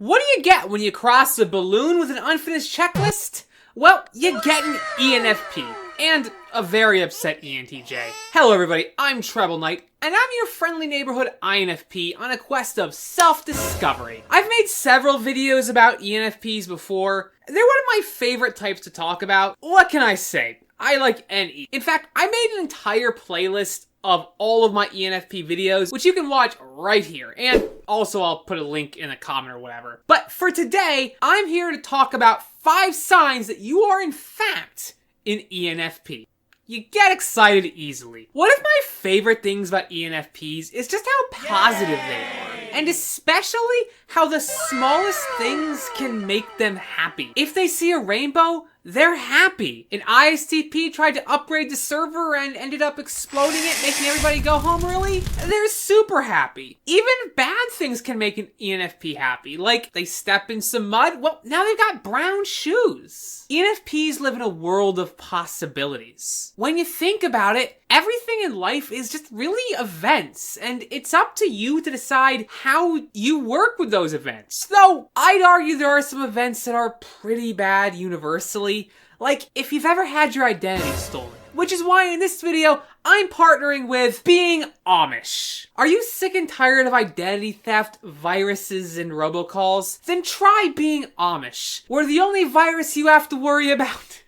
What do you get when you cross a balloon with an unfinished checklist? Well, you get an ENFP, and a very upset ENTJ. Hello everybody, I'm TrebleKnight, and I'm your friendly neighborhood INFP on a quest of self-discovery. I've made several videos about ENFPs before. They're one of my favorite types to talk about. What can I say? I like NE. In fact, I made an entire playlist of all of my ENFP videos, which you can watch right here. And also I'll put a link in a comment or whatever. But for today, I'm here to talk about 5 signs that you are in fact an ENFP. You get excited easily. One of my favorite things about ENFPs is just how positive they are. And especially how the smallest things can make them happy. If they see a rainbow, they're happy. An ISTP tried to upgrade the server and ended up exploding it, making everybody go home early. They're super happy. Even bad things can make an ENFP happy. Like, they step in some mud, well, now they've got brown shoes. ENFPs live in a world of possibilities. When you think about it, everything in life is just really events, and it's up to you to decide how you work with those events. Though, I'd argue there are some events that are pretty bad universally, like if you've ever had your identity stolen. Which is why in this video, I'm partnering with being Amish. Are you sick and tired of identity theft, viruses, and robocalls? Then try being Amish, where the only virus you have to worry about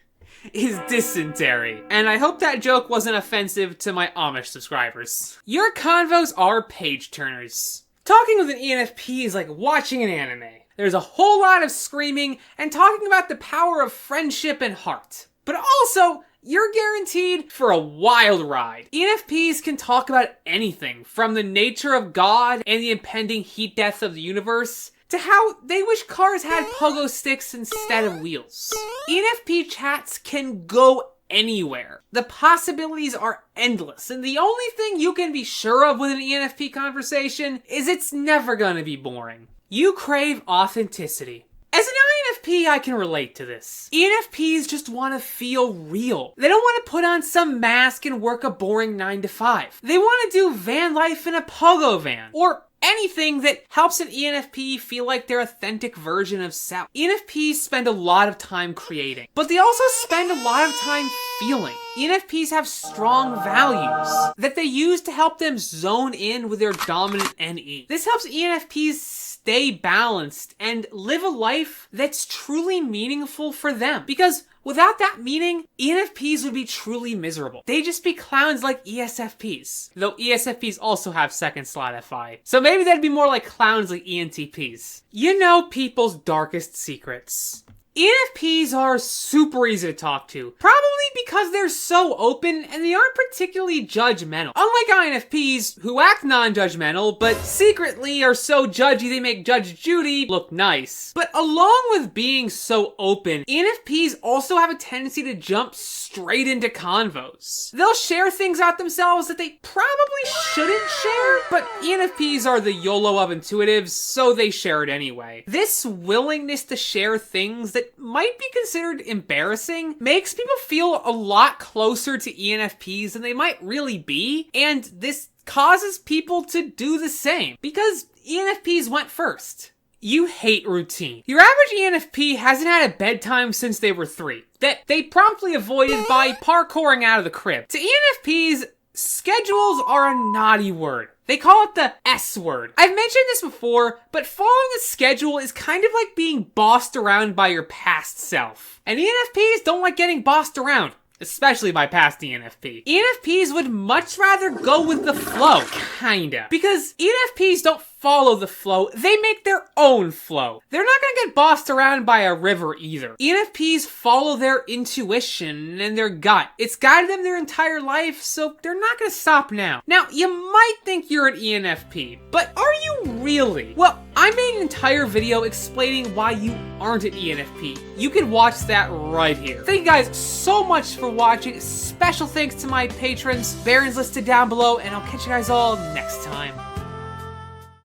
is dysentery. And I hope that joke wasn't offensive to my Amish subscribers. Your convos are page turners. Talking with an ENFP is like watching an anime. There's a whole lot of screaming and talking about the power of friendship and heart. But also, you're guaranteed for a wild ride. ENFPs can talk about anything, from the nature of God and the impending heat death of the universe, to how they wish cars had pogo sticks instead of wheels. ENFP chats can go anywhere. The possibilities are endless, and the only thing you can be sure of with an ENFP conversation is it's never gonna be boring. You crave authenticity. As an INFP, I can relate to this. ENFPs just want to feel real. They don't want to put on some mask and work a boring 9 to 5. They want to do van life in a pogo van, or anything that helps an ENFP feel like their authentic version of self. ENFPs spend a lot of time creating, but they also spend a lot of time feeling. ENFPs have strong values that they use to help them zone in with their dominant NE. This helps ENFPs stay balanced and live a life that's truly meaningful for them. Because without that meaning, ENFPs would be truly miserable. They'd just be clowns like ESFPs. Though ESFPs also have second slot FI. So maybe they'd be more like clowns like ENTPs. You know people's darkest secrets. ENFPs are super easy to talk to, probably because they're so open and they aren't particularly judgmental. Unlike INFPs, who act non-judgmental, but secretly are so judgy they make Judge Judy look nice. But along with being so open, ENFPs also have a tendency to jump straight into convos. They'll share things about themselves that they probably shouldn't share, but ENFPs are the YOLO of intuitives, so they share it anyway. This willingness to share things that might be considered embarrassing makes people feel a lot closer to ENFPs than they might really be, and this causes people to do the same, because ENFPs went first. You hate routine. Your average ENFP hasn't had a bedtime since they were 3, that they promptly avoided by parkouring out of the crib. To ENFPs, schedules are a naughty word. They call it the S word. I've mentioned this before, but following a schedule is kind of like being bossed around by your past self. And ENFPs don't like getting bossed around, especially by past ENFP. ENFPs would much rather go with the flow, kinda. Because ENFPs don't follow the flow, they make their own flow. They're not gonna get bossed around by a river either. ENFPs follow their intuition and their gut. It's guided them their entire life, so they're not gonna stop now. Now, you might think you're an ENFP, but are you really? Well, I made an entire video explaining why you aren't an ENFP. You can watch that right here. Thank you guys so much for watching. Special thanks to my patrons. Baron's listed down below, and I'll catch you guys all next time.